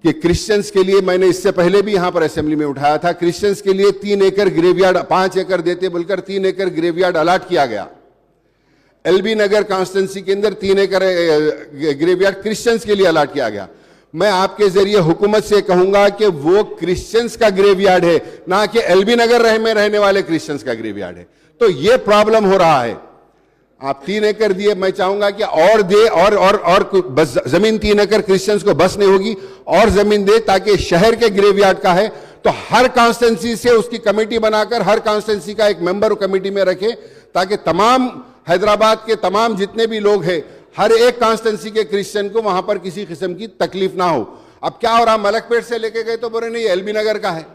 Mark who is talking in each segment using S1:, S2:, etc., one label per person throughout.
S1: कि क्रिश्चियंस के लिए, मैंने इससे पहले भी यहां पर असेंबली में उठाया था, क्रिश्चियंस के लिए 3 एकड़ ग्रेवयार्ड, 5 एकड़ देते बोलकर 3 एकड़ ग्रेवयार्ड अलॉट किया गया। एलबी नगर कॉन्स्टिट्यूंसी के अंदर 3 एकड़ ग्रेवयार्ड क्रिश्चियंस के लिए अलॉट किया गया। मैं आपके जरिए हुकूमत से कहूंगा कि वो क्रिश्चियंस का ग्रेवयार्ड है, ना कि एलबी नगर में रहने वाले क्रिश्चियंस का ग्रेवयार्ड है। तो ये प्रॉब्लम हो रहा है। आप 3 एकड़ दिए, मैं चाहूंगा कि और दे, और बस जमीन 3 एकड़ क्रिश्चियंस को बस नहीं होगी, और जमीन दे, ताकि शहर के ग्रेवयार्ड का है तो हर कॉन्स्टिट्यूंसी से उसकी कमेटी बनाकर हर कॉन्स्टिट्यूंसी का एक मेंबर कमेटी में रखे, ताकि तमाम हैदराबाद के तमाम जितने भी लोग हैं, हर एक कॉन्स्टिट्यूंसी के क्रिश्चियन को वहां पर किसी किस्म की तकलीफ ना हो। अब क्या हो रहा, मलकपेट से लेके गए तो बोले नहीं एलबी नगर का है।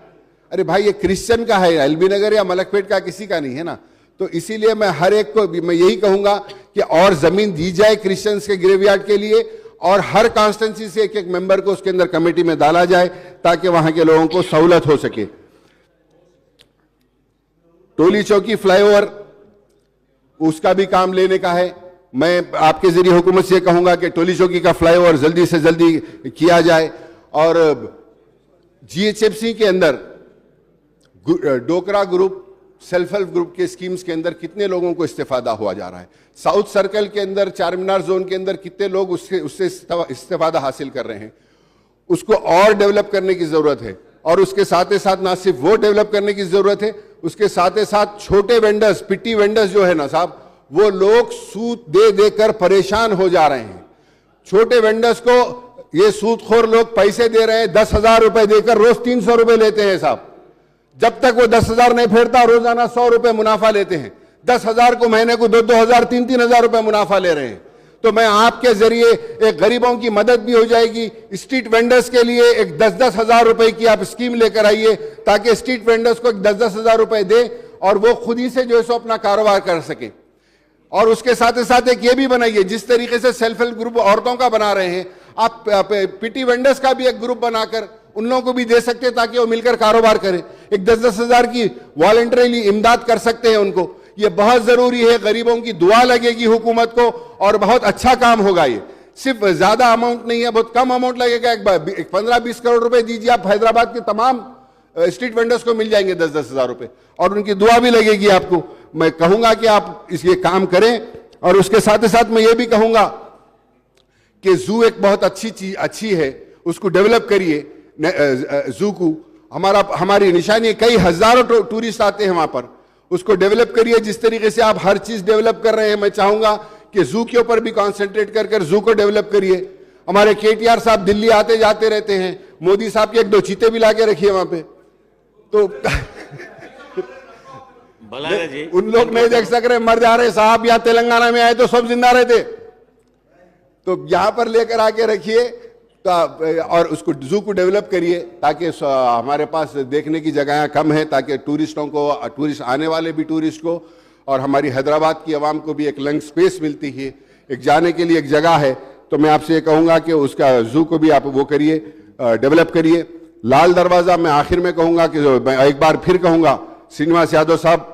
S1: अरे भाई ये क्रिश्चियन का है, एलबी नगर या मलकपेट का किसी का नहीं है ना। तो इसीलिए मैं हर एक को मैं यही कहूंगा कि और जमीन दी जाए क्रिश्चियंस के ग्रेवयार्ड के लिए, और हर कॉन्स्टिट्यूंसी से एक एक मेंबर को उसके अंदर कमेटी में डाला जाए, ताकि वहां के लोगों को सहूलत हो सके। टोली चौकी फ्लाईओवर, उसका भी काम लेने का है। मैं आपके जरिए हुकूमत से कहूंगा कि टोली चौकी का फ्लाईओवर जल्दी से जल्दी किया जाए। और जीएचएफसी के अंदर डोकरा ग्रुप, सेल्फ हेल्प ग्रुप के स्कीम्स के अंदर कितने लोगों को इस्तेफादा हुआ जा रहा है। साउथ सर्कल के अंदर, चार मीनार जोन के अंदर कितने लोग उससे इस्तेफादा हासिल कर रहे हैं। उसको और डेवलप करने की जरूरत है, और उसके साथ ही साथ ना सिर्फ वो डेवलप करने की जरूरत है, उसके साथ ही साथ छोटे वेंडर्स, पिट्टी वेंडर्स जो है ना साहब, वो लोग सूद दे देकर परेशान हो जा रहे हैं। छोटे वेंडर्स को ये सूदखोर लोग पैसे दे रहे हैं, 10,000 रुपए देकर रोज 300 रुपए लेते हैं साहब। जब तक वो 10,000 नहीं फेरता, रोजाना 100 रुपए मुनाफा लेते हैं। 10,000 को महीने को 2,000, 3,000 रुपए मुनाफा ले रहे हैं। तो मैं आपके जरिए एक गरीबों की मदद भी हो जाएगी। स्ट्रीट वेंडर्स के लिए एक 10-10 हजार रुपए की आप स्कीम लेकर आइए, ताकि स्ट्रीट वेंडर्स को 10-10 हजार रुपए दे और वो खुद ही से जो है सो अपना कारोबार कर सके। और उसके साथ ही साथ एक ये भी बनाइए, जिस तरीके से सेल्फ हेल्प ग्रुप औरतों का बना रहे हैं, आप पीटी वेंडर्स का भी एक ग्रुप बनाकर उन लोगों को भी दे सकते हैं, ताकि वो मिलकर कारोबार करें। एक 10-10 हजार की वॉलंटरीली इमदाद कर सकते हैं उनको। ये बहुत जरूरी है, गरीबों की दुआ लगेगी हुकूमत को, और बहुत अच्छा काम होगा। ये सिर्फ ज्यादा अमाउंट नहीं है, बहुत कम अमाउंट लगेगा। एक 15-20 करोड़ रुपए दीजिए आप, हैदराबाद के तमाम स्ट्रीट वेंडर्स को मिल जाएंगे 10-10 हजार रुपए, और उनकी दुआ भी लगेगी आपको। मैं कहूंगा कि आप इसके काम करें। और उसके साथ ही साथ मैं ये भी कहूंगा कि जू एक बहुत अच्छी चीज अच्छी है, उसको डेवलप करिए। जू को हमारी निशानी है, कई हजारों टूरिस्ट आते हैं वहां पर, उसको डेवलप करिए। जिस तरीके से आप हर चीज डेवलप कर रहे हैं, मैं चाहूंगा कि जू के ऊपर भी कॉन्सेंट्रेट कर जू को डेवलप करिए। हमारे केटीआर साहब दिल्ली आते जाते रहते हैं, मोदी साहब के 1-2 चीते भी लाके रखिए वहां पे, तो जी। उन लोग नहीं देख सक रहे, मर जा रहे साहब। यहाँ तेलंगाना में आए तो सब जिंदा रहते, तो यहां पर लेकर आके रखिए। तो और उसको जू को डेवलप करिए, ताकि हमारे पास देखने की जगह कम है, ताकि टूरिस्टों को, टूरिस्ट आने वाले भी टूरिस्ट को, और हमारी हैदराबाद की आवाम को भी एक लंग स्पेस मिलती है, एक जाने के लिए एक जगह है। तो मैं आपसे ये कहूंगा कि उसका जू को भी आप वो करिए, डेवलप करिए। लाल दरवाजा मैं आखिर में कहूंगा कि एक बार फिर कहूंगा, श्रीनिवास यादव साहब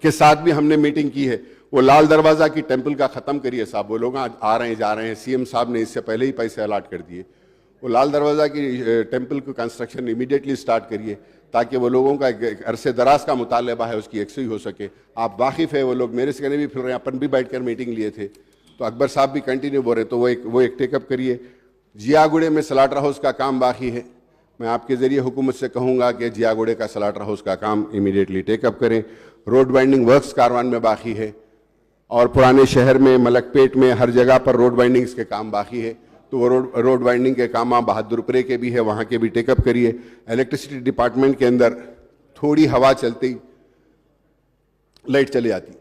S1: के साथ भी हमने मीटिंग की है, वो लाल दरवाजा की टेंपल का खत्म करिए साहब। वो लोग आ रहे हैं जा रहे हैं, सीएम साहब ने इससे पहले ही पैसे अलॉट कर दिए। वो लाल दरवाजा की टेंपल को कंस्ट्रक्शन इमीडिएटली स्टार्ट करिए, ताकि वो लोगों का एक अरसे दराज का मुतालबा है, उसकी यकसुई हो सके। आप वाकिफ है, वो लोग मेरे से भी फिर रहे हैं, अपन भी बैठकर मीटिंग लिए थे, तो अकबर साहब भी कंटिन्यू बोल रहे, तो वो एक टेकअप करिए। जियागुड़े में स्लाटर हाउस का काम बाकी है, मैं आपके जरिए हुकूमत से कहूँगा कि जियागुड़े का स्लाटर हाउस का काम इमीडिएटली टेकअप करें। रोड वाइंडिंग वर्क्स कारवान में बाकी है, और पुराने शहर में, मलकपेट में, हर जगह पर रोड वाइंडिंग्स के काम बाकी है, तो वो रोड वाइंडिंग के काम आप बहादुरपुरे के भी है, वहाँ के भी टेकअप करिए। इलेक्ट्रिसिटी डिपार्टमेंट के अंदर थोड़ी हवा चलते ही लाइट चली जाती,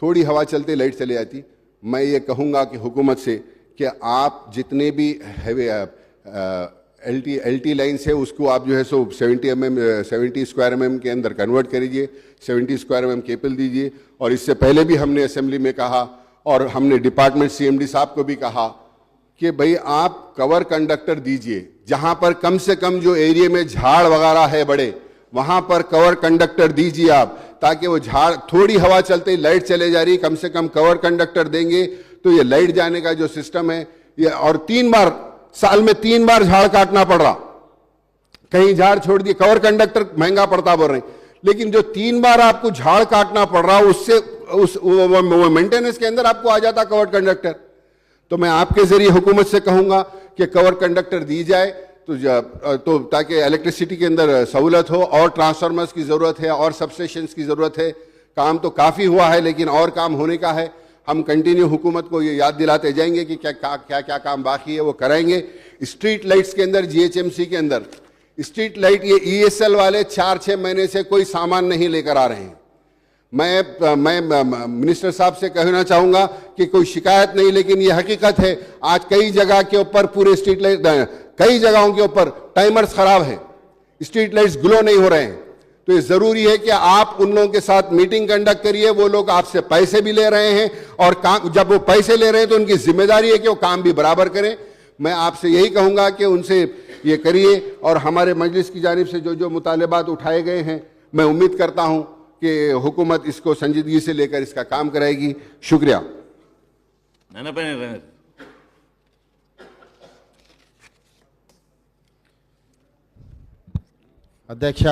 S1: थोड़ी हवा चलते लाइट चली जाती। मैं ये कहूँगा कि हुकूमत से कि आप जितने भी एलटी लाइन्स है, उसको आप जो है सो 70 स्क्वायर mm के अंदर कन्वर्ट करिए, 70 स्क्वायर mm केबल दीजिए। और इससे पहले भी हमने असेंबली में कहा, और हमने डिपार्टमेंट CMD साहब को भी कहा कि भाई आप कवर कंडक्टर दीजिए, जहां पर कम से कम जो एरिया में झाड़ वगैरह है बड़े, वहां पर कवर कंडक्टर दीजिए आप, ताकि वो झाड़, थोड़ी हवा चलते ही लाइट चले जा रही, कम से कम कवर कंडक्टर देंगे तो ये लाइट जाने का जो सिस्टम है ये, और 3 बार साल में 3 बार झाड़ काटना पड़ रहा, कहीं झाड़ छोड़ दिए, कवर कंडक्टर महंगा पड़ता बोल रहे हैं, लेकिन जो 3 बार आपको झाड़ काटना पड़ रहा उससे वो मेंटेनेंस के अंदर आपको आ जाता कवर कंडक्टर। तो मैं आपके जरिए हुकूमत से कहूंगा कि कवर कंडक्टर दी जाए तो ताकि इलेक्ट्रिसिटी के अंदर सहूलत हो, और ट्रांसफार्मर्स की जरूरत है और सबस्टेशंस की जरूरत है। काम तो काफी हुआ है लेकिन और काम होने का है। हम कंटिन्यू हुकूमत को ये याद दिलाते जाएंगे कि क्या काम बाकी है वो कराएंगे। स्ट्रीट लाइट्स के अंदर, जीएचएमसी के अंदर स्ट्रीट लाइट, ये ईएसएल वाले 4-6 महीने से कोई सामान नहीं लेकर आ रहे हैं। मैं मिनिस्टर साहब से कहना चाहूंगा कि कोई शिकायत नहीं, लेकिन ये हकीकत है। आज कई जगह के ऊपर पूरे स्ट्रीट लाइट, कई जगहों के ऊपर टाइमर्स खराब है, स्ट्रीट लाइट्स ग्लो नहीं हो रहे हैं। तो ये जरूरी है कि आप उन लोगों के साथ मीटिंग कंडक्ट करिए। वो लोग आपसे पैसे भी ले रहे हैं और काम, जब वो पैसे ले रहे हैं तो उनकी जिम्मेदारी है कि वो काम भी बराबर करें। मैं आपसे यही कहूंगा कि उनसे ये करिए, और हमारे मजलिस की जानिब से जो मुतालबात उठाए गए हैं, मैं उम्मीद करता हूं कि हुकूमत इसको संजीदगी से लेकर इसका काम कराएगी। शुक्रिया।
S2: अध्यक्ष